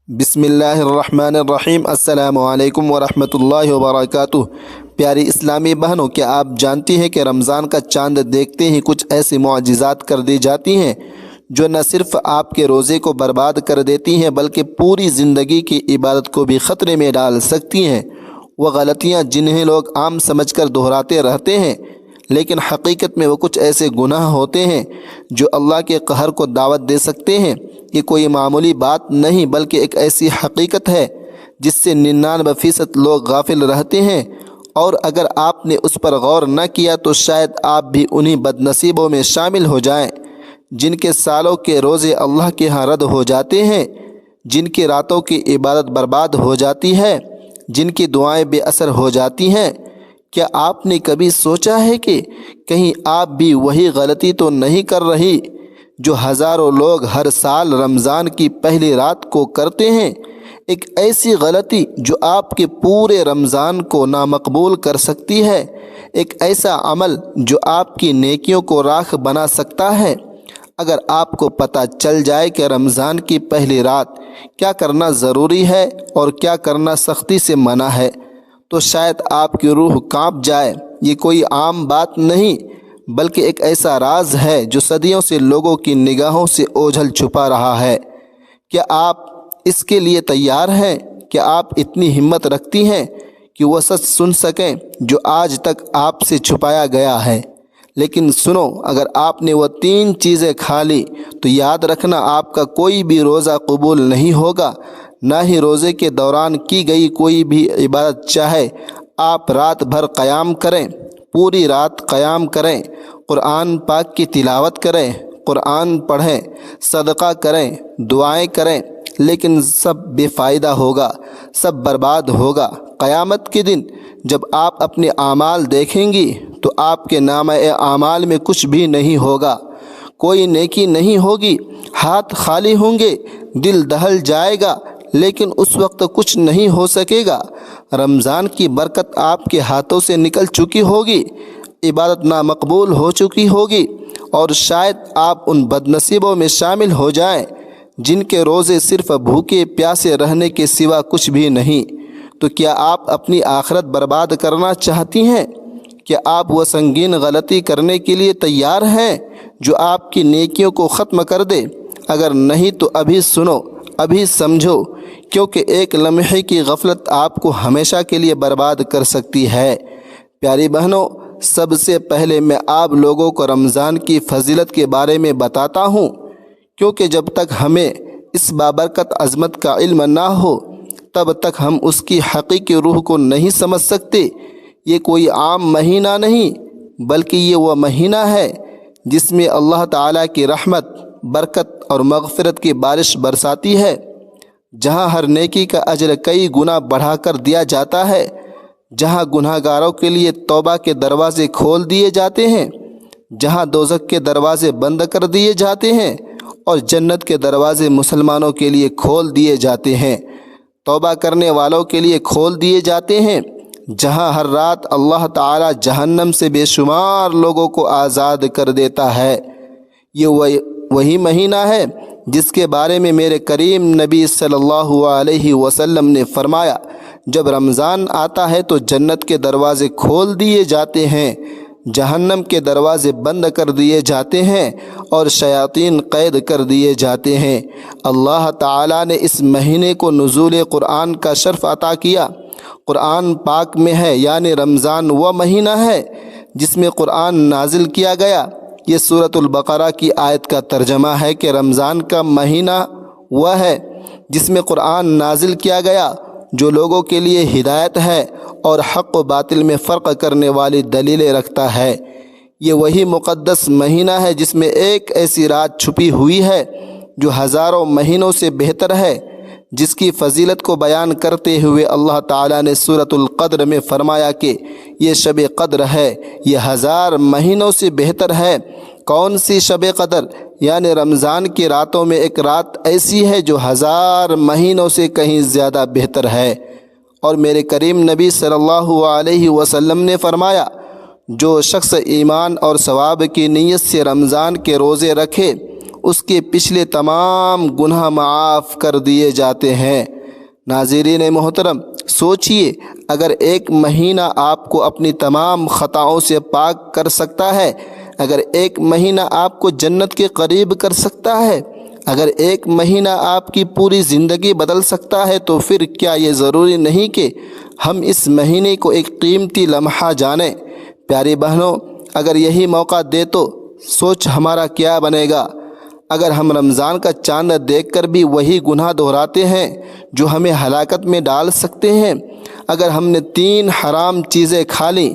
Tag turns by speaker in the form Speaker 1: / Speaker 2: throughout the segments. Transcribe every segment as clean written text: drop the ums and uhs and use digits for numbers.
Speaker 1: بسم اللہ الرحمن الرحیم۔ السلام علیکم ورحمۃ اللہ وبرکاتہ۔ پیاری اسلامی بہنوں، کیا آپ جانتی ہیں کہ رمضان کا چاند دیکھتے ہی کچھ ایسی معجزات کر دی جاتی ہیں جو نہ صرف آپ کے روزے کو برباد کر دیتی ہیں بلکہ پوری زندگی کی عبادت کو بھی خطرے میں ڈال سکتی ہیں۔ وہ غلطیاں جنہیں لوگ عام سمجھ کر دہراتے رہتے ہیں، لیکن حقیقت میں وہ کچھ ایسے گناہ ہوتے ہیں جو اللہ کے قہر کو دعوت دے سکتے ہیں۔ یہ کوئی معمولی بات نہیں بلکہ ایک ایسی حقیقت ہے جس سے 99% لوگ غافل رہتے ہیں، اور اگر آپ نے اس پر غور نہ کیا تو شاید آپ بھی انہی بد نصیبوں میں شامل ہو جائیں جن کے سالوں کے روزے اللہ کے ہاں رد ہو جاتے ہیں، جن کی راتوں کی عبادت برباد ہو جاتی ہے، جن کی دعائیں بے اثر ہو جاتی ہیں۔ کیا آپ نے کبھی سوچا ہے کہ کہیں آپ بھی وہی غلطی تو نہیں کر رہی جو ہزاروں لوگ ہر سال رمضان کی پہلی رات کو کرتے ہیں؟ ایک ایسی غلطی جو آپ کے پورے رمضان کو نامقبول کر سکتی ہے، ایک ایسا عمل جو آپ کی نیکیوں کو راکھ بنا سکتا ہے۔ اگر آپ کو پتہ چل جائے کہ رمضان کی پہلی رات کیا کرنا ضروری ہے اور کیا کرنا سختی سے منع ہے تو شاید آپ کی روح کانپ جائے۔ یہ کوئی عام بات نہیں بلکہ ایک ایسا راز ہے جو صدیوں سے لوگوں کی نگاہوں سے اوجھل چھپا رہا ہے۔ کیا آپ اس کے لیے تیار ہیں؟ کیا آپ اتنی ہمت رکھتی ہیں کہ وہ سچ سن سکیں جو آج تک آپ سے چھپایا گیا ہے؟ لیکن سنو، اگر آپ نے وہ 3 چیزیں کھا لی تو یاد رکھنا آپ کا کوئی بھی روزہ قبول نہیں ہوگا، نہ ہی روزے کے دوران کی گئی کوئی بھی عبادت، چاہے آپ رات بھر قیام کریں، پوری رات قیام کریں، قرآن پاک کی تلاوت کریں، قرآن پڑھیں، صدقہ کریں، دعائیں کریں، لیکن سب بے فائدہ ہوگا، سب برباد ہوگا۔ قیامت کے دن جب آپ اپنے اعمال دیکھیں گی تو آپ کے نامہ اعمال میں کچھ بھی نہیں ہوگا، کوئی نیکی نہیں ہوگی، ہاتھ خالی ہوں گے، دل دہل جائے گا، لیکن اس وقت کچھ نہیں ہو سکے گا۔ رمضان کی برکت آپ کے ہاتھوں سے نکل چکی ہوگی، عبادت نامقبول ہو چکی ہوگی، اور شاید آپ ان بد نصیبوں میں شامل ہو جائیں جن کے روزے صرف بھوکے پیاسے رہنے کے سوا کچھ بھی نہیں۔ تو کیا آپ اپنی آخرت برباد کرنا چاہتی ہیں؟ کیا آپ وہ سنگین غلطی کرنے کے لیے تیار ہیں جو آپ کی نیکیوں کو ختم کر دے؟ اگر نہیں تو ابھی سنو، ابھی سمجھو، کیونکہ ایک لمحے کی غفلت آپ کو ہمیشہ کے لیے برباد کر سکتی ہے۔ پیاری بہنوں، سب سے پہلے میں آپ لوگوں کو رمضان کی فضیلت کے بارے میں بتاتا ہوں، کیونکہ جب تک ہمیں اس بابرکت عظمت کا علم نہ ہو تب تک ہم اس کی حقیقی روح کو نہیں سمجھ سکتے۔ یہ کوئی عام مہینہ نہیں بلکہ یہ وہ مہینہ ہے جس میں اللہ تعالیٰ کی رحمت، برکت اور مغفرت کی بارش برساتی ہے، جہاں ہر نیکی کا اجر کئی گنا بڑھا کر دیا جاتا ہے، جہاں گناہ گاروں کے لیے توبہ کے دروازے کھول دیے جاتے ہیں، جہاں دوزخ کے دروازے بند کر دیے جاتے ہیں اور جنت کے دروازے مسلمانوں کے لیے کھول دیے جاتے ہیں، توبہ کرنے والوں کے لیے کھول دیے جاتے ہیں، جہاں ہر رات اللہ تعالی جہنم سے بے شمار لوگوں کو آزاد کر دیتا ہے۔ یہ وہی مہینہ ہے جس کے بارے میں میرے کریم نبی صلی اللہ علیہ وسلم نے فرمایا، جب رمضان آتا ہے تو جنت کے دروازے کھول دیے جاتے ہیں، جہنم کے دروازے بند کر دیے جاتے ہیں اور شیاطین قید کر دیے جاتے ہیں۔ اللہ تعالیٰ نے اس مہینے کو نزول قرآن کا شرف عطا کیا۔ قرآن پاک میں ہے، یعنی رمضان وہ مہینہ ہے جس میں قرآن نازل کیا گیا۔ یہ سورۃ البقرہ کی آیت کا ترجمہ ہے کہ رمضان کا مہینہ وہ ہے جس میں قرآن نازل کیا گیا، جو لوگوں کے لیے ہدایت ہے اور حق و باطل میں فرق کرنے والی دلیلیں رکھتا ہے۔ یہ وہی مقدس مہینہ ہے جس میں ایک ایسی رات چھپی ہوئی ہے جو ہزاروں مہینوں سے بہتر ہے، جس کی فضیلت کو بیان کرتے ہوئے اللہ تعالیٰ نے سورۃ القدر میں فرمایا کہ یہ شب قدر ہے، یہ 1000 مہینوں سے بہتر ہے۔ کون سی شب قدر؟ یعنی رمضان کی راتوں میں ایک رات ایسی ہے جو 1000 مہینوں سے کہیں زیادہ بہتر ہے۔ اور میرے کریم نبی صلی اللہ علیہ وسلم نے فرمایا، جو شخص ایمان اور ثواب کی نیت سے رمضان کے روزے رکھے اس کے پچھلے تمام گناہ معاف کر دیے جاتے ہیں۔ ناظرین محترم، سوچئے اگر ایک مہینہ آپ کو اپنی تمام خطاؤں سے پاک کر سکتا ہے، اگر ایک مہینہ آپ کو جنت کے قریب کر سکتا ہے، اگر ایک مہینہ آپ کی پوری زندگی بدل سکتا ہے، تو پھر کیا یہ ضروری نہیں کہ ہم اس مہینے کو ایک قیمتی لمحہ جانیں؟ پیاری بہنوں، اگر یہی موقع دے تو سوچ ہمارا کیا بنے گا اگر ہم رمضان کا چاند دیکھ کر بھی وہی گناہ دہراتے ہیں جو ہمیں ہلاکت میں ڈال سکتے ہیں؟ اگر ہم نے 3 حرام چیزیں کھا لیں،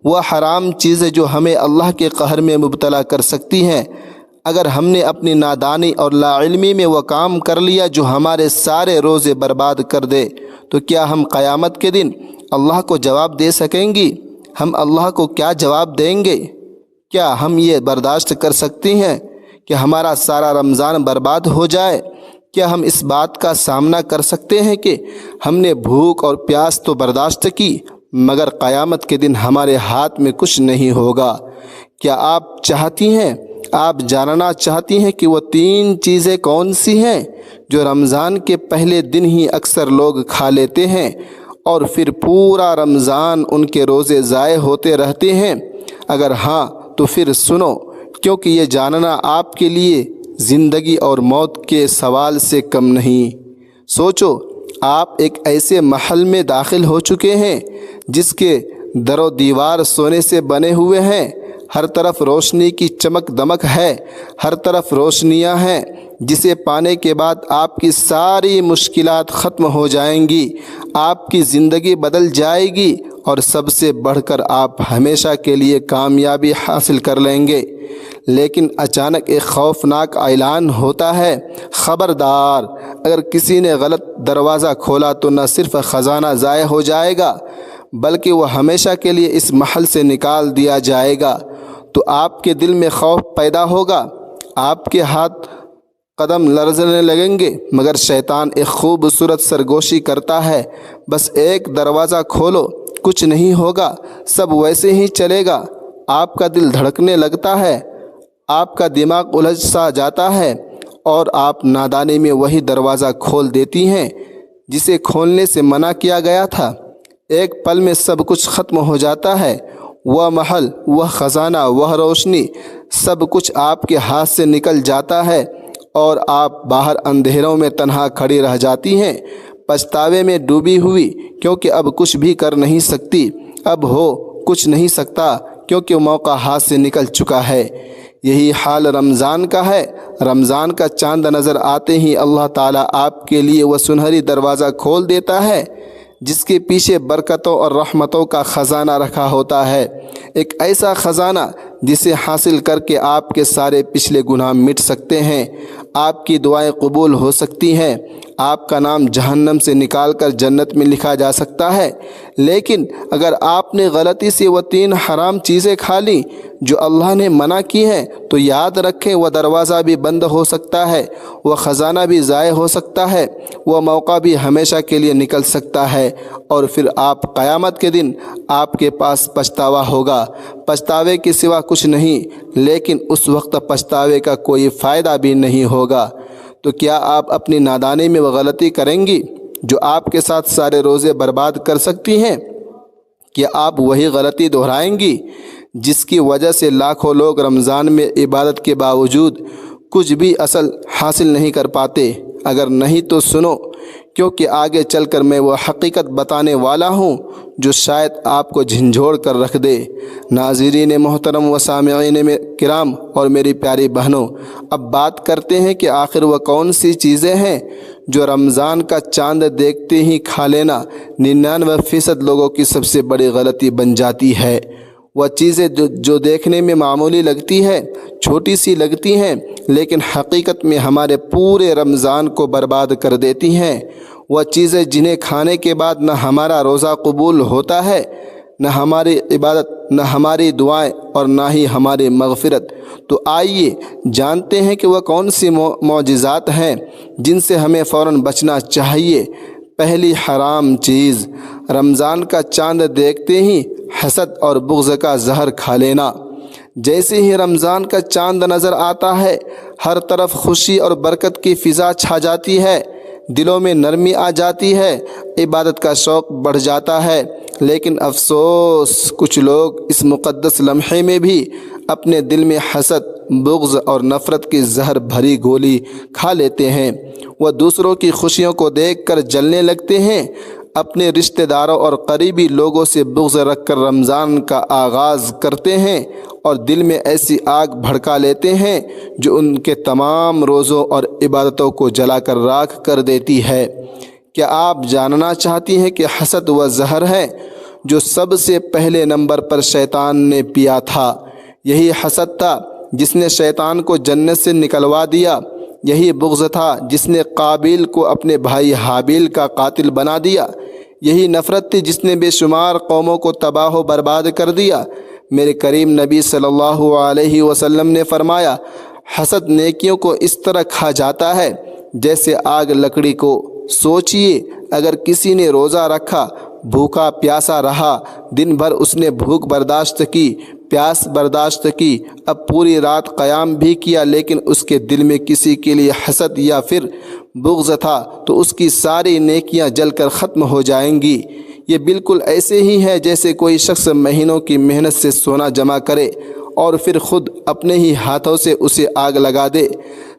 Speaker 1: وہ حرام چیزیں جو ہمیں اللہ کے قہر میں مبتلا کر سکتی ہیں، اگر ہم نے اپنی نادانی اور لاعلمی میں وہ کام کر لیا جو ہمارے سارے روزے برباد کر دے، تو کیا ہم قیامت کے دن اللہ کو جواب دے سکیں گی؟ ہم اللہ کو کیا جواب دیں گے؟ کیا ہم یہ برداشت کر سکتے ہیں کہ ہمارا سارا رمضان برباد ہو جائے؟ کیا ہم اس بات کا سامنا کر سکتے ہیں کہ ہم نے بھوک اور پیاس تو برداشت کی، مگر قیامت کے دن ہمارے ہاتھ میں کچھ نہیں ہوگا؟ کیا آپ چاہتی ہیں، آپ جاننا چاہتی ہیں کہ وہ 3 چیزیں کون سی ہیں جو رمضان کے پہلے دن ہی اکثر لوگ کھا لیتے ہیں اور پھر پورا رمضان ان کے روزے ضائع ہوتے رہتے ہیں؟ اگر ہاں تو پھر سنو، کیونکہ یہ جاننا آپ کے لیے زندگی اور موت کے سوال سے کم نہیں۔ سوچو، آپ ایک ایسے محل میں داخل ہو چکے ہیں جس کے در و دیوار سونے سے بنے ہوئے ہیں، ہر طرف روشنی کی چمک دمک ہے، ہر طرف روشنیاں ہیں، جسے پانے کے بعد آپ کی ساری مشکلات ختم ہو جائیں گی، آپ کی زندگی بدل جائے گی اور سب سے بڑھ کر آپ ہمیشہ کے لیے کامیابی حاصل کر لیں گے۔ لیکن اچانک ایک خوفناک اعلان ہوتا ہے، خبردار، اگر کسی نے غلط دروازہ کھولا تو نہ صرف خزانہ ضائع ہو جائے گا بلکہ وہ ہمیشہ کے لیے اس محل سے نکال دیا جائے گا۔ تو آپ کے دل میں خوف پیدا ہوگا، آپ کے ہاتھ قدم لرزنے لگیں گے، مگر شیطان ایک خوبصورت سرگوشی کرتا ہے، بس ایک دروازہ کھولو، کچھ نہیں ہوگا، سب ویسے ہی چلے گا۔ آپ کا دل دھڑکنے لگتا ہے، آپ کا دماغ الجھ سا جاتا ہے اور آپ نادانی میں وہی دروازہ کھول دیتی ہیں جسے کھولنے سے منع کیا گیا تھا۔ ایک پل میں سب کچھ ختم ہو جاتا ہے، وہ محل، وہ خزانہ، وہ روشنی، سب کچھ آپ کے ہاتھ سے نکل جاتا ہے اور آپ باہر اندھیروں میں تنہا کھڑی رہ جاتی ہیں، پچھتاوے میں ڈوبی ہوئی، کیونکہ اب کچھ بھی کر نہیں سکتی، اب ہو کچھ نہیں سکتا کیونکہ موقع ہاتھ سے نکل چکا ہے۔ یہی حال رمضان کا ہے۔ رمضان کا چاند نظر آتے ہی اللہ تعالیٰ آپ کے لیے وہ سنہری دروازہ کھول دیتا ہے جس کے پیچھے برکتوں اور رحمتوں کا خزانہ رکھا ہوتا ہے، ایک ایسا خزانہ جسے حاصل کر کے آپ کے سارے پچھلے گناہ مٹ سکتے ہیں، آپ کی دعائیں قبول ہو سکتی ہیں، آپ کا نام جہنم سے نکال کر جنت میں لکھا جا سکتا ہے۔ لیکن اگر آپ نے غلطی سے وہ 3 حرام چیزیں کھا لیں جو اللہ نے منع کی ہیں، تو یاد رکھیں وہ دروازہ بھی بند ہو سکتا ہے، وہ خزانہ بھی ضائع ہو سکتا ہے، وہ موقع بھی ہمیشہ کے لیے نکل سکتا ہے، اور پھر آپ قیامت کے دن آپ کے پاس پچھتاوا ہوگا، پچھتاوے کے سوا کچھ نہیں، لیکن اس وقت پچھتاوے کا کوئی فائدہ بھی نہیں ہوگا۔ تو کیا آپ اپنی نادانی میں وہ غلطی کریں گی جو آپ کے ساتھ سارے روزے برباد کر سکتی ہیں؟ کیا آپ وہی غلطی دہرائیں گی جس کی وجہ سے لاکھوں لوگ رمضان میں عبادت کے باوجود کچھ بھی اصل حاصل نہیں کر پاتے؟ اگر نہیں تو سنو، کیونکہ آگے چل کر میں وہ حقیقت بتانے والا ہوں جو شاید آپ کو جھنجھوڑ کر رکھ دے۔ ناظرین محترم و سامعین کرام اور میری پیاری بہنوں، اب بات کرتے ہیں کہ آخر وہ کون سی چیزیں ہیں جو رمضان کا چاند دیکھتے ہی کھا لینا 99% لوگوں کی سب سے بڑی غلطی بن جاتی ہے۔ وہ چیزیں جو دیکھنے میں معمولی لگتی ہے، چھوٹی سی لگتی ہیں، لیکن حقیقت میں ہمارے پورے رمضان کو برباد کر دیتی ہیں۔ وہ چیزیں جنہیں کھانے کے بعد نہ ہمارا روزہ قبول ہوتا ہے، نہ ہماری عبادت، نہ ہماری دعائیں اور نہ ہی ہماری مغفرت۔ تو آئیے جانتے ہیں کہ وہ کون سی معجزات ہیں جن سے ہمیں فوراً بچنا چاہیے۔ پہلی حرام چیز، رمضان کا چاند دیکھتے ہی حسد اور بغض کا زہر کھا لینا۔ جیسے ہی رمضان کا چاند نظر آتا ہے ہر طرف خوشی اور برکت کی فضا چھا جاتی ہے، دلوں میں نرمی آ جاتی ہے، عبادت کا شوق بڑھ جاتا ہے۔ لیکن افسوس، کچھ لوگ اس مقدس لمحے میں بھی اپنے دل میں حسد، بغض اور نفرت کی زہر بھری گولی کھا لیتے ہیں۔ وہ دوسروں کی خوشیوں کو دیکھ کر جلنے لگتے ہیں، اپنے رشتہ داروں اور قریبی لوگوں سے بغض رکھ کر رمضان کا آغاز کرتے ہیں اور دل میں ایسی آگ بھڑکا لیتے ہیں جو ان کے تمام روزوں اور عبادتوں کو جلا کر راکھ کر دیتی ہے۔ کیا آپ جاننا چاہتی ہیں کہ حسد وہ زہر ہے جو سب سے پہلے نمبر پر شیطان نے پیا تھا؟ یہی حسد تھا جس نے شیطان کو جنت سے نکلوا دیا، یہی بغض تھا جس نے قابیل کو اپنے بھائی حابیل کا قاتل بنا دیا، یہی نفرت تھی جس نے بے شمار قوموں کو تباہ و برباد کر دیا۔ میرے کریم نبی صلی اللہ علیہ وسلم نے فرمایا، حسد نیکیوں کو اس طرح کھا جاتا ہے جیسے آگ لکڑی کو۔ سوچئے، اگر کسی نے روزہ رکھا، بھوکا پیاسا رہا، دن بھر اس نے بھوک برداشت کی، پیاس برداشت کی، اب پوری رات قیام بھی کیا، لیکن اس کے دل میں کسی کے لیے حسد یا پھر بغض تھا، تو اس کی ساری نیکیاں جل کر ختم ہو جائیں گی۔ یہ بالکل ایسے ہی ہے جیسے کوئی شخص مہینوں کی محنت سے سونا جمع کرے اور پھر خود اپنے ہی ہاتھوں سے اسے آگ لگا دے،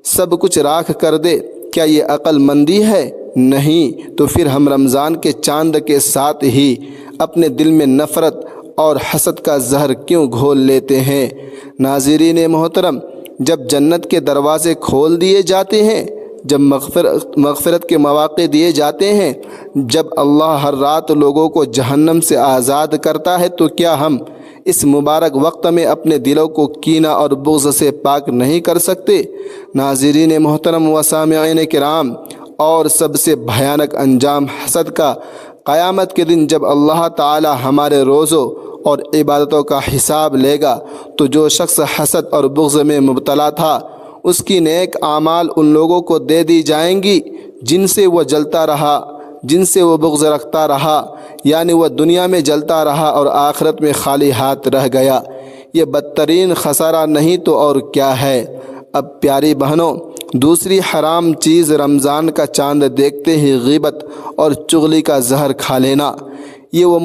Speaker 1: سب کچھ راکھ کر دے۔ کیا یہ عقل مندی ہے؟ نہیں۔ تو پھر ہم رمضان کے چاند کے ساتھ ہی اپنے دل میں نفرت اور حسد کا زہر کیوں گھول لیتے ہیں؟ ناظرین محترم، جب جنت کے دروازے کھول دیے جاتے ہیں، جب مغفرت کے مواقع دیے جاتے ہیں، جب اللہ ہر رات لوگوں کو جہنم سے آزاد کرتا ہے، تو کیا ہم اس مبارک وقت میں اپنے دلوں کو کینہ اور بغض سے پاک نہیں کر سکتے؟ ناظرین محترم و سامعین کرام، اور سب سے بھیانک انجام حسد کا قیامت کے دن جب اللہ تعالی ہمارے روزوں اور عبادتوں کا حساب لے گا، تو جو شخص حسد اور بغض میں مبتلا تھا، اس کی نیک اعمال ان لوگوں کو دے دی جائیں گی جن سے وہ جلتا رہا، جن سے وہ بغض رکھتا رہا، یعنی وہ دنیا میں جلتا رہا اور آخرت میں خالی ہاتھ رہ گیا۔ یہ بدترین خسارہ نہیں تو اور کیا ہے؟ اب پیاری بہنوں، دوسری حرام چیز رمضان کا چاند دیکھتے ہی غیبت اور چغلی کا زہر کھا لینا۔ یہ وہ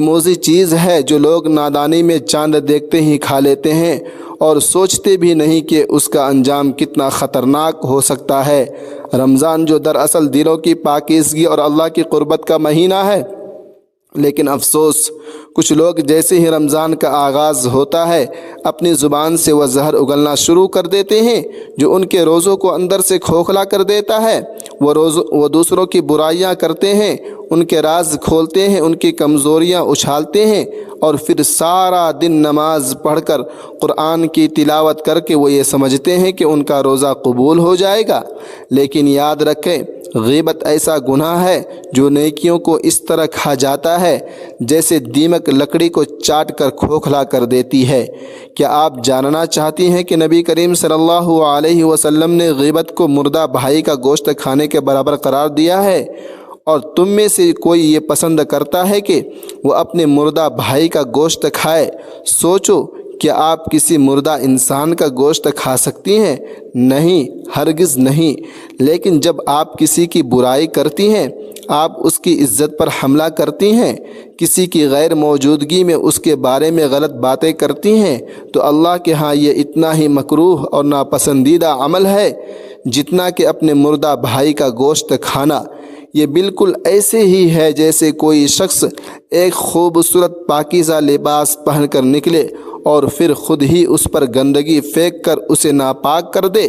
Speaker 1: موذی چیز ہے جو لوگ نادانی میں چاند دیکھتے ہی کھا لیتے ہیں اور سوچتے بھی نہیں کہ اس کا انجام کتنا خطرناک ہو سکتا ہے۔ رمضان جو دراصل دلوں کی پاکیزگی اور اللہ کی قربت کا مہینہ ہے، لیکن افسوس، کچھ لوگ جیسے ہی رمضان کا آغاز ہوتا ہے اپنی زبان سے وہ زہر اگلنا شروع کر دیتے ہیں جو ان کے روزوں کو اندر سے کھوکھلا کر دیتا ہے۔ وہ دوسروں کی برائیاں کرتے ہیں، ان کے راز کھولتے ہیں، ان کی کمزوریاں اچھالتے ہیں، اور پھر سارا دن نماز پڑھ کر قرآن کی تلاوت کر کے وہ یہ سمجھتے ہیں کہ ان کا روزہ قبول ہو جائے گا۔ لیکن یاد رکھیں، غیبت ایسا گناہ ہے جو نیکیوں کو اس طرح کھا جاتا ہے جیسے دیمک لکڑی کو چاٹ کر کھوکھلا کر دیتی ہے۔ کیا آپ جاننا چاہتی ہیں کہ نبی کریم صلی اللہ علیہ وسلم نے غیبت کو مردہ بھائی کا گوشت کھانے کے برابر قرار دیا ہے؟ اور تم میں سے کوئی یہ پسند کرتا ہے کہ وہ اپنے مردہ بھائی کا گوشت کھائے؟ سوچو، کیا آپ کسی مردہ انسان کا گوشت کھا سکتی ہیں؟ نہیں، ہرگز نہیں۔ لیکن جب آپ کسی کی برائی کرتی ہیں، آپ اس کی عزت پر حملہ کرتی ہیں، کسی کی غیر موجودگی میں اس کے بارے میں غلط باتیں کرتی ہیں، تو اللہ کے ہاں یہ اتنا ہی مکروہ اور ناپسندیدہ عمل ہے جتنا کہ اپنے مردہ بھائی کا گوشت کھانا۔ یہ بالکل ایسے ہی ہے جیسے کوئی شخص ایک خوبصورت پاکیزہ لباس پہن کر نکلے اور پھر خود ہی اس پر گندگی پھینک کر اسے ناپاک کر دے۔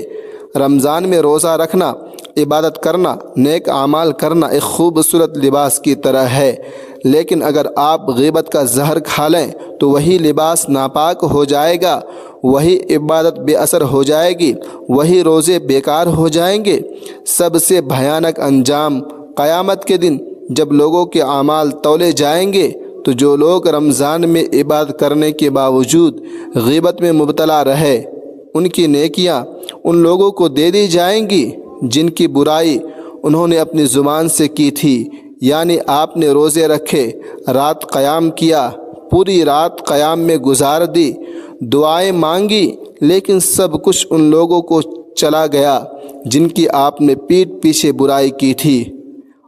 Speaker 1: رمضان میں روزہ رکھنا، عبادت کرنا، نیک اعمال کرنا ایک خوبصورت لباس کی طرح ہے، لیکن اگر آپ غیبت کا زہر کھا لیں تو وہی لباس ناپاک ہو جائے گا، وہی عبادت بے اثر ہو جائے گی، وہی روزے بیکار ہو جائیں گے۔ سب سے بھیانک انجام قیامت کے دن جب لوگوں کے اعمال تولے جائیں گے، تو جو لوگ رمضان میں عبادت کرنے کے باوجود غیبت میں مبتلا رہے، ان کی نیکیاں ان لوگوں کو دے دی جائیں گی جن کی برائی انہوں نے اپنی زبان سے کی تھی۔ یعنی آپ نے روزے رکھے، رات قیام کیا، پوری رات قیام میں گزار دی، دعائیں مانگی، لیکن سب کچھ ان لوگوں کو چلا گیا جن کی آپ نے پیٹھ پیچھے برائی کی تھی،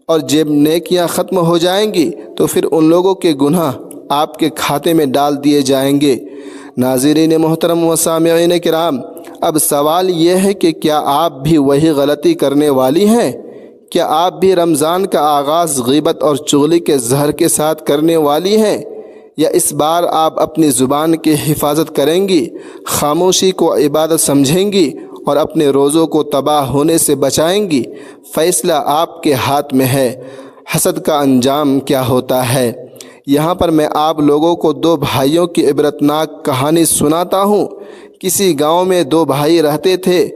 Speaker 1: اور جب نیکیاں ختم ہو جائیں گی تو پھر ان لوگوں کے گناہ آپ کے کھاتے میں ڈال دیے جائیں گے۔ ناظرین محترم و سامعین کرام، اب سوال یہ ہے کہ کیا آپ بھی وہی غلطی کرنے والی ہیں؟ کیا آپ بھی رمضان کا آغاز غیبت اور چغلی کے زہر کے ساتھ کرنے والی ہیں؟ یا اس بار آپ اپنی زبان کی حفاظت کریں گی، خاموشی کو عبادت سمجھیں گی اور اپنے روزوں کو تباہ ہونے سے بچائیں گی؟ فیصلہ آپ کے ہاتھ میں ہے۔ حسد کا انجام کیا ہوتا ہے؟ یہاں پر میں آپ لوگوں کو دو بھائیوں کی عبرتناک کہانی سناتا ہوں۔ کسی گاؤں میں دو بھائی رہتے تھے۔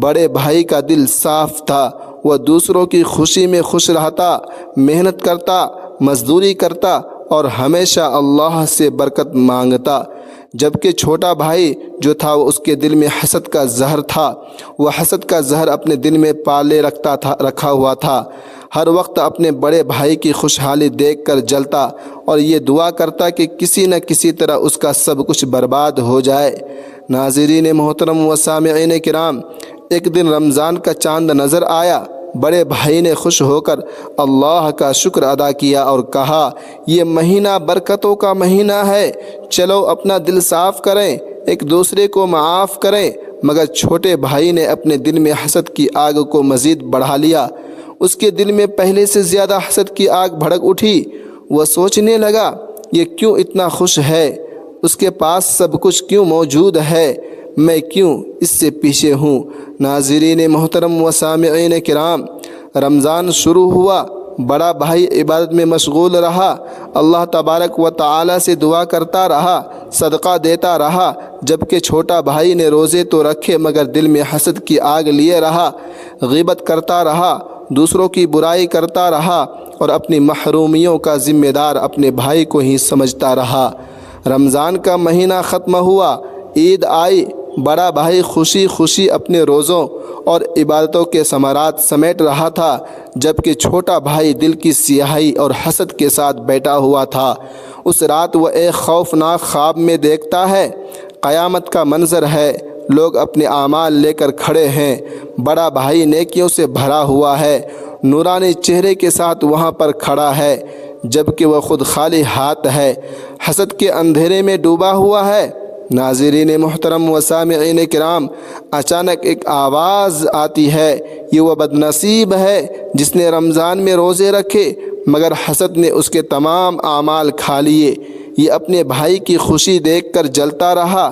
Speaker 1: بڑے بھائی کا دل صاف تھا، وہ دوسروں کی خوشی میں خوش رہتا، محنت کرتا، مزدوری کرتا اور ہمیشہ اللہ سے برکت مانگتا، جبکہ چھوٹا بھائی جو تھا وہ اس کے دل میں حسد کا زہر تھا۔ وہ حسد کا زہر اپنے دل میں پالے رکھا ہوا تھا، ہر وقت اپنے بڑے بھائی کی خوشحالی دیکھ کر جلتا اور یہ دعا کرتا کہ کسی نہ کسی طرح اس کا سب کچھ برباد ہو جائے۔ ناظرین محترم و سامعین کرام، ایک دن رمضان کا چاند نظر آیا۔ بڑے بھائی نے خوش ہو کر اللہ کا شکر ادا کیا اور کہا، یہ مہینہ برکتوں کا مہینہ ہے، چلو اپنا دل صاف کریں، ایک دوسرے کو معاف کریں۔ مگر چھوٹے بھائی نے اپنے دل میں حسد کی آگ کو مزید بڑھا لیا۔ اس کے دل میں پہلے سے زیادہ حسد کی آگ بھڑک اٹھی۔ وہ سوچنے لگا، یہ کیوں اتنا خوش ہے؟ اس کے پاس سب کچھ کیوں موجود ہے؟ میں کیوں اس سے پیچھے ہوں؟ ناظرین محترم و سامعین کرام، رمضان شروع ہوا، بڑا بھائی عبادت میں مشغول رہا، اللہ تبارک و تعالی سے دعا کرتا رہا، صدقہ دیتا رہا، جبکہ چھوٹا بھائی نے روزے تو رکھے مگر دل میں حسد کی آگ لیے رہا، غیبت کرتا رہا، دوسروں کی برائی کرتا رہا اور اپنی محرومیوں کا ذمہ دار اپنے بھائی کو ہی سمجھتا رہا۔ رمضان کا مہینہ ختم ہوا، عید آئی، بڑا بھائی خوشی خوشی اپنے روزوں اور عبادتوں کے ثمرات سمیٹ رہا تھا، جبکہ چھوٹا بھائی دل کی سیاہی اور حسد کے ساتھ بیٹھا ہوا تھا۔ اس رات وہ ایک خوفناک خواب میں دیکھتا ہے، قیامت کا منظر ہے، لوگ اپنے اعمال لے کر کھڑے ہیں، بڑا بھائی نیکیوں سے بھرا ہوا ہے، نورانی چہرے کے ساتھ وہاں پر کھڑا ہے، جبکہ وہ خود خالی ہاتھ ہے، حسد کے اندھیرے میں ڈوبا ہوا ہے۔ ناظرین محترم و سامعین کرام، اچانک ایک آواز آتی ہے، یہ وہ بدنصیب ہے جس نے رمضان میں روزے رکھے مگر حسد نے اس کے تمام اعمال کھا لیے۔ یہ اپنے بھائی کی خوشی دیکھ کر جلتا رہا،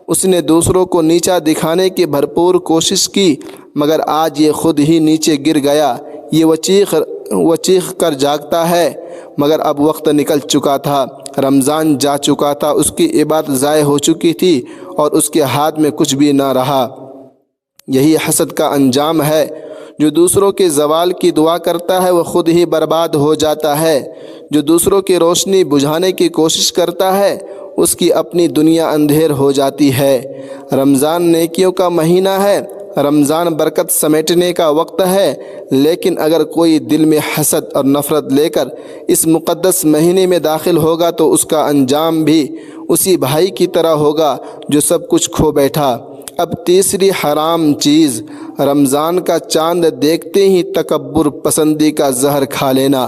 Speaker 1: اس نے دوسروں کو نیچا دکھانے کی بھرپور کوشش کی مگر آج یہ خود ہی نیچے گر گیا۔ یہ وہ چیخ کر جاگتا ہے مگر اب وقت نکل چکا تھا، رمضان جا چکا تھا، اس کی عبادت ضائع ہو چکی تھی اور اس کے ہاتھ میں کچھ بھی نہ رہا۔ یہی حسد کا انجام ہے۔ جو دوسروں کے زوال کی دعا کرتا ہے وہ خود ہی برباد ہو جاتا ہے۔ جو دوسروں کی روشنی بجھانے کی کوشش کرتا ہے اس کی اپنی دنیا اندھیر ہو جاتی ہے۔ رمضان نیکیوں کا مہینہ ہے، رمضان برکت سمیٹنے کا وقت ہے، لیکن اگر کوئی دل میں حسد اور نفرت لے کر اس مقدس مہینے میں داخل ہوگا تو اس کا انجام بھی اسی بھائی کی طرح ہوگا جو سب کچھ کھو بیٹھا۔ اب تیسری حرام چیز، رمضان کا چاند دیکھتے ہی تکبر پسندی کا زہر کھا لینا۔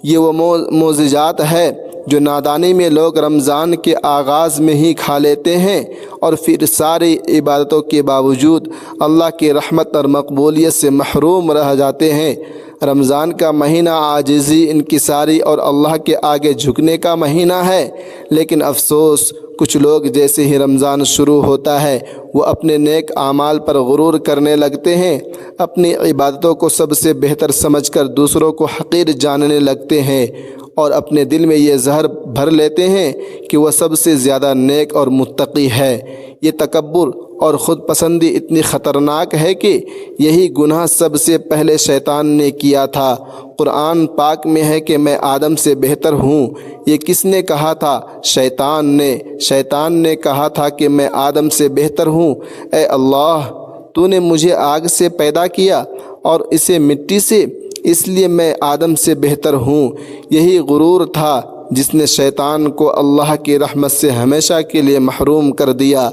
Speaker 1: یہ وہ معجزات ہے جو نادانی میں لوگ رمضان کے آغاز میں ہی کھا لیتے ہیں اور پھر ساری عبادتوں کے باوجود اللہ کی رحمت اور مقبولیت سے محروم رہ جاتے ہیں۔ رمضان کا مہینہ عاجزی، انکساری اور اللہ کے آگے جھکنے کا مہینہ ہے، لیکن افسوس کچھ لوگ جیسے ہی رمضان شروع ہوتا ہے وہ اپنے نیک اعمال پر غرور کرنے لگتے ہیں، اپنی عبادتوں کو سب سے بہتر سمجھ کر دوسروں کو حقیر جاننے لگتے ہیں اور اپنے دل میں یہ زہر بھر لیتے ہیں کہ وہ سب سے زیادہ نیک اور متقی ہے۔ یہ تکبر اور خود پسندی اتنی خطرناک ہے کہ یہی گناہ سب سے پہلے شیطان نے کیا تھا۔ قرآن پاک میں ہے کہ میں آدم سے بہتر ہوں۔ یہ کس نے کہا تھا؟ شیطان نے کہا تھا کہ میں آدم سے بہتر ہوں۔ اے اللہ، تو نے مجھے آگ سے پیدا کیا اور اسے مٹی سے، اس لیے میں آدم سے بہتر ہوں۔ یہی غرور تھا جس نے شیطان کو اللہ کی رحمت سے ہمیشہ کے لیے محروم کر دیا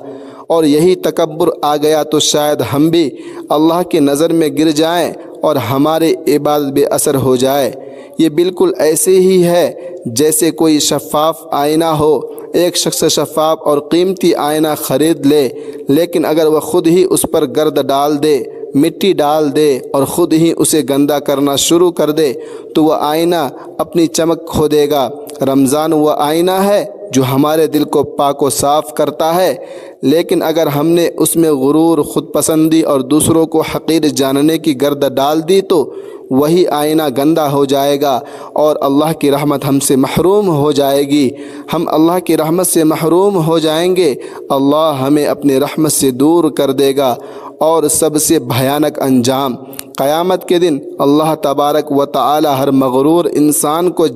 Speaker 1: اور یہی تکبر آ گیا تو شاید ہم بھی اللہ کی نظر میں گر جائیں اور ہماری عبادت بے اثر ہو جائے۔ یہ بالکل ایسے ہی ہے جیسے کوئی شفاف آئینہ ہو۔ ایک شخص شفاف اور قیمتی آئینہ خرید لے، لیکن اگر وہ خود ہی اس پر گرد ڈال دے، مٹی ڈال دے اور خود ہی اسے گندا کرنا شروع کر دے تو وہ آئینہ اپنی چمک کھو دے گا۔ رمضان وہ آئینہ ہے جو ہمارے دل کو پاک و صاف کرتا ہے، لیکن اگر ہم نے اس میں غرور، خود پسندی اور دوسروں کو حقیر جاننے کی گرد ڈال دی تو وہی آئینہ گندا ہو جائے گا اور اللہ کی رحمت ہم سے محروم ہو جائے گی۔ ہم اللہ کی رحمت سے محروم ہو جائیں گے، اللہ ہمیں اپنی رحمت سے دور کر دے گا۔ اور سب سے بھیانک انجام، قیامت کے دن اللہ تبارک و تعالی ہر مغرور انسان کو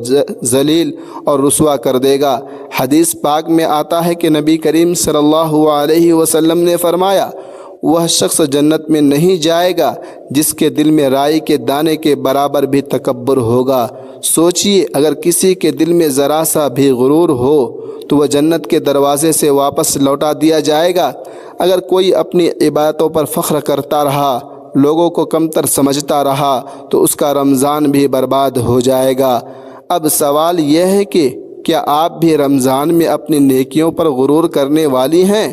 Speaker 1: ذلیل اور رسوا کر دے گا۔ حدیث پاک میں آتا ہے کہ نبی کریم صلی اللہ علیہ وسلم نے فرمایا، وہ شخص جنت میں نہیں جائے گا جس کے دل میں رائی کے دانے کے برابر بھی تکبر ہوگا۔ سوچئے، اگر کسی کے دل میں ذرا سا بھی غرور ہو تو وہ جنت کے دروازے سے واپس لوٹا دیا جائے گا۔ اگر کوئی اپنی عبادتوں پر فخر کرتا رہا، لوگوں کو کمتر سمجھتا رہا تو اس کا رمضان بھی برباد ہو جائے گا۔ اب سوال یہ ہے کہ کیا آپ بھی رمضان میں اپنی نیکیوں پر غرور کرنے والی ہیں؟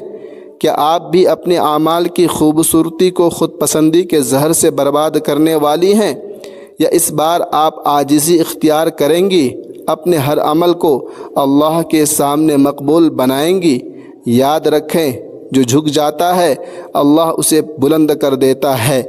Speaker 1: کیا آپ بھی اپنے اعمال کی خوبصورتی کو خود پسندی کے زہر سے برباد کرنے والی ہیں، یا اس بار آپ عاجزی اختیار کریں گی، اپنے ہر عمل کو اللہ کے سامنے مقبول بنائیں گی؟ یاد رکھیں، جو جھک جاتا ہے اللہ اسے بلند کر دیتا ہے،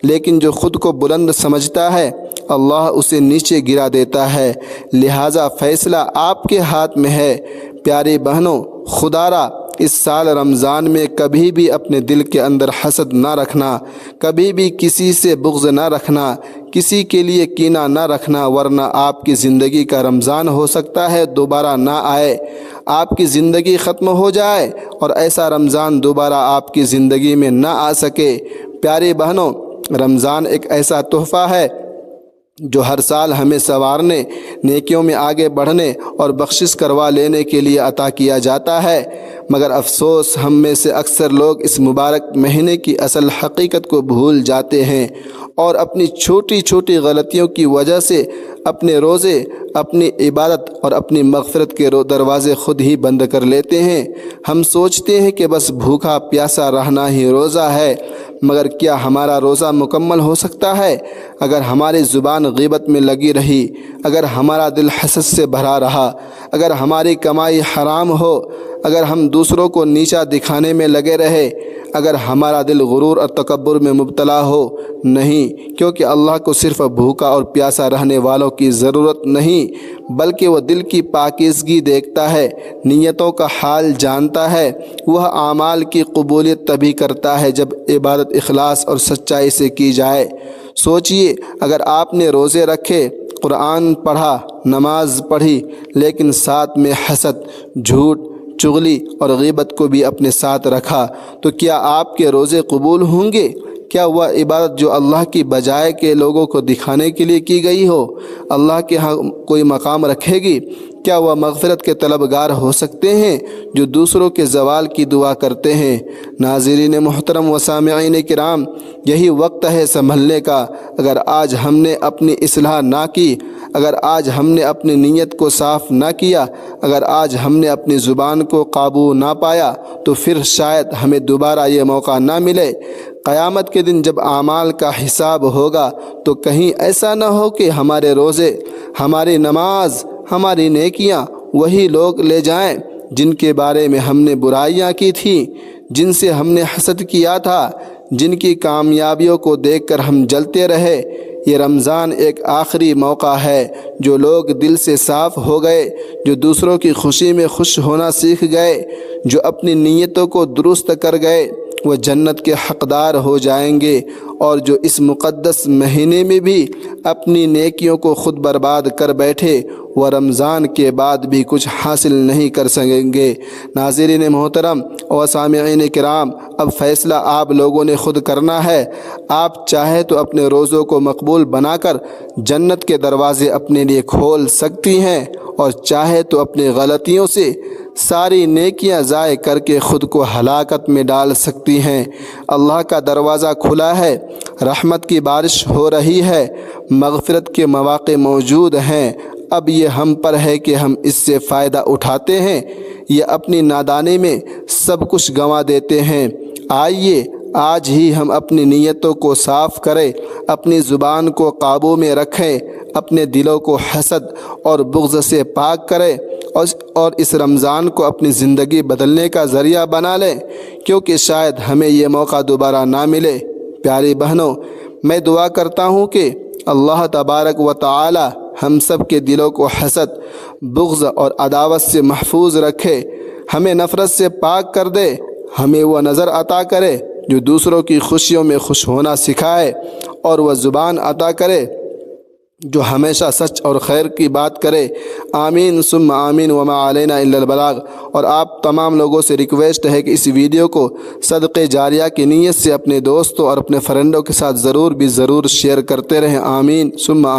Speaker 1: لیکن جو خود کو بلند سمجھتا ہے اللہ اسے نیچے گرا دیتا ہے۔ لہٰذا فیصلہ آپ کے ہاتھ میں ہے۔ پیاری بہنوں، خدا را اس سال رمضان میں کبھی بھی اپنے دل کے اندر حسد نہ رکھنا، کبھی بھی کسی سے بغض نہ رکھنا، کسی کے لیے کینہ نہ رکھنا، ورنہ آپ کی زندگی کا رمضان ہو سکتا ہے دوبارہ نہ آئے، آپ کی زندگی ختم ہو جائے اور ایسا رمضان دوبارہ آپ کی زندگی میں نہ آ سکے۔ پیاری بہنوں، رمضان ایک ایسا تحفہ ہے جو ہر سال ہمیں سنوارنے، نیکیوں میں آگے بڑھنے اور بخشش کروا لینے کے لیے عطا کیا جاتا ہے، مگر افسوس ہم میں سے اکثر لوگ اس مبارک مہینے کی اصل حقیقت کو بھول جاتے ہیں اور اپنی چھوٹی چھوٹی غلطیوں کی وجہ سے اپنے روزے، اپنی عبادت اور اپنی مغفرت کے دروازے خود ہی بند کر لیتے ہیں۔ ہم سوچتے ہیں کہ بس بھوکا پیاسا رہنا ہی روزہ ہے، مگر کیا ہمارا روزہ مکمل ہو سکتا ہے اگر ہماری زبان غیبت میں لگی رہی، اگر ہمارا دل حسد سے بھرا رہا، اگر ہماری کمائی حرام ہو، اگر ہم دوسروں کو نیچا دکھانے میں لگے رہے، اگر ہمارا دل غرور اور تکبر میں مبتلا ہو؟ نہیں، کیونکہ اللہ کو صرف بھوکا اور پیاسا رہنے والوں کی ضرورت نہیں، بلکہ وہ دل کی پاکیزگی دیکھتا ہے، نیتوں کا حال جانتا ہے۔ وہ اعمال کی قبولیت تبھی کرتا ہے جب عبادت اخلاص اور سچائی سے کی جائے۔ سوچئے، اگر آپ نے روزے رکھے، قرآن پڑھا، نماز پڑھی، لیکن ساتھ میں حسد، جھوٹ، چغلی اور غیبت کو بھی اپنے ساتھ رکھا تو کیا آپ کے روزے قبول ہوں گے؟ کیا وہ عبادت جو اللہ کی بجائے کہ لوگوں کو دکھانے کے لیے کی گئی ہو اللہ کے ہاں کوئی مقام رکھے گی؟ کیا وہ مغفرت کے طلبگار ہو سکتے ہیں جو دوسروں کے زوال کی دعا کرتے ہیں؟ ناظرین محترم و سامعین کرام، یہی وقت ہے سنبھلنے کا۔ اگر آج ہم نے اپنی اصلاح نہ کی، اگر آج ہم نے اپنی نیت کو صاف نہ کیا، اگر آج ہم نے اپنی زبان کو قابو نہ پایا تو پھر شاید ہمیں دوبارہ یہ موقع نہ ملے۔ قیامت کے دن جب اعمال کا حساب ہوگا تو کہیں ایسا نہ ہو کہ ہمارے روزے، ہماری نماز، ہماری نیکیاں وہی لوگ لے جائیں جن کے بارے میں ہم نے برائیاں کی تھیں، جن سے ہم نے حسد کیا تھا، جن کی کامیابیوں کو دیکھ کر ہم جلتے رہے۔ یہ رمضان ایک آخری موقع ہے۔ جو لوگ دل سے صاف ہو گئے، جو دوسروں کی خوشی میں خوش ہونا سیکھ گئے، جو اپنی نیتوں کو درست کر گئے، وہ جنت کے حقدار ہو جائیں گے، اور جو اس مقدس مہینے میں بھی اپنی نیکیوں کو خود برباد کر بیٹھے وہ رمضان کے بعد بھی کچھ حاصل نہیں کر سکیں گے۔ ناظرین محترم و سامعین کرام، اب فیصلہ آپ لوگوں نے خود کرنا ہے۔ آپ چاہے تو اپنے روزوں کو مقبول بنا کر جنت کے دروازے اپنے لیے کھول سکتی ہیں، اور چاہے تو اپنی غلطیوں سے ساری نیکیاں ضائع کر کے خود کو ہلاکت میں ڈال سکتی ہیں۔ اللہ کا دروازہ کھلا ہے، رحمت کی بارش ہو رہی ہے، مغفرت کے مواقع موجود ہیں۔ اب یہ ہم پر ہے کہ ہم اس سے فائدہ اٹھاتے ہیں یا اپنی نادانی میں سب کچھ گنوا دیتے ہیں۔ آئیے آج ہی ہم اپنی نیتوں کو صاف کریں، اپنی زبان کو قابو میں رکھیں، اپنے دلوں کو حسد اور بغض سے پاک کریں اور اس رمضان کو اپنی زندگی بدلنے کا ذریعہ بنا لیں، کیونکہ شاید ہمیں یہ موقع دوبارہ نہ ملے۔ پیاری بہنوں، میں دعا کرتا ہوں کہ اللہ تبارک و تعالی ہم سب کے دلوں کو حسد، بغض اور عداوت سے محفوظ رکھے، ہمیں نفرت سے پاک کر دے، ہمیں وہ نظر عطا کرے جو دوسروں کی خوشیوں میں خوش ہونا سکھائے، اور وہ زبان عطا کرے جو ہمیشہ سچ اور خیر کی بات کرے۔ آمین ثم آمین، وما علینا الا البلاغ۔ اور آپ تمام لوگوں سے ریکویسٹ ہے کہ اس ویڈیو کو صدقہ جاریہ کی نیت سے اپنے دوستوں اور اپنے فرینڈوں کے ساتھ ضرور شیئر کرتے رہیں۔ آمین ثم آمین۔